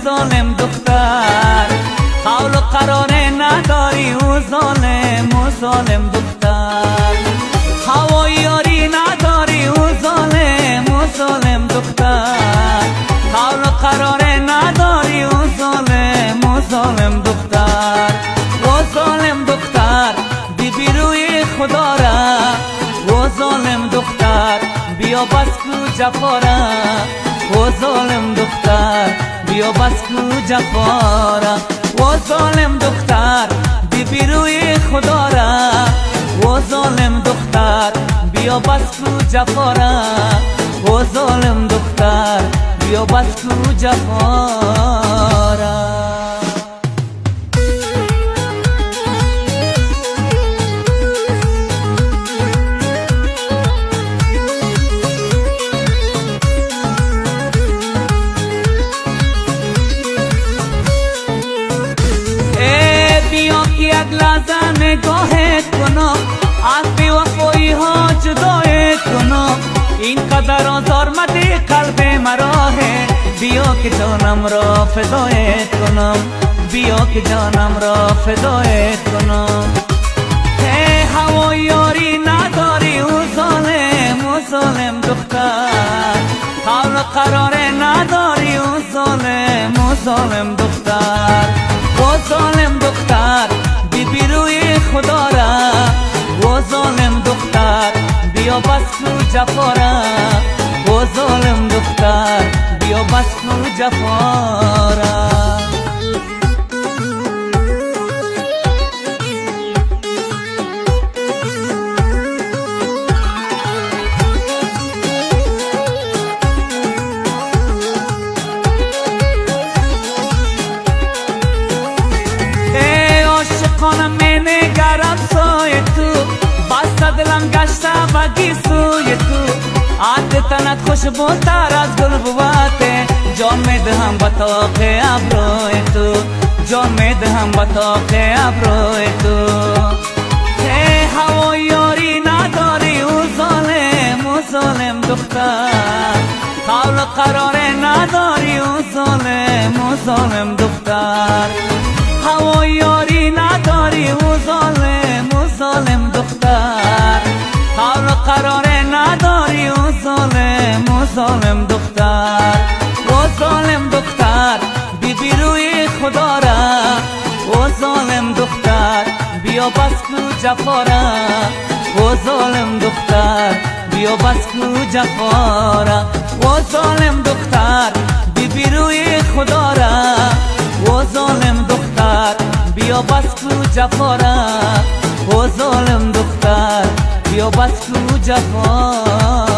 ظالم دختر حول و قراره نداری او ظالم دختر هوای یاری نداری او ظالم دختر حول و قراره نداری او ظالم دختر و ظالم دختر بی روی خدا را و ظالم دختر بیا بس کو جفا را و ظالم دختر بیا بس کو جفا را و ظالم دختر بی روی خدا را و ظالم دختر بیا بس کو جفا را و ظالم دختر بیا بس کو جفا را یک لحظه نگاهت کنم از بی‌وفایی ها جدایت کنم اینقدر آزار مده قلب مرا ہے بیا که جانم را فدایت کنم بیا که جانم را فدایت کنم هوای یاری نداری او ظالم دختر حول و قراره نداری او ظالم دختر و ظالم دختر بی روی خدا را و ظالم دختر بیا بس کو جفا را و ظالم دختر بیا بس کو جفا را خانم می نگرم سوی تو بسته دلم گشته بگی سوی تو عد تنت خوشبوتر از گل بواته جان می دهم به طاق ابروی تو جان می دهم به طاق ابروی تو هوای یاری نداری او ظالم دختر حول و قراره نداری او ظالم دختر هوای یاری نداری او ظالم دختر حول و قراره نداری او ظالم دختر و ظالم دختر بی روی خدا را و ظالم دختر بیا بس کو جفا را و ظالم دختر بیا بس کو جفا را و ظالم دختر بی روی خدا را و ظالم دختر بیا بس کو جفا را و ظالم دختر بیا بس کو جفا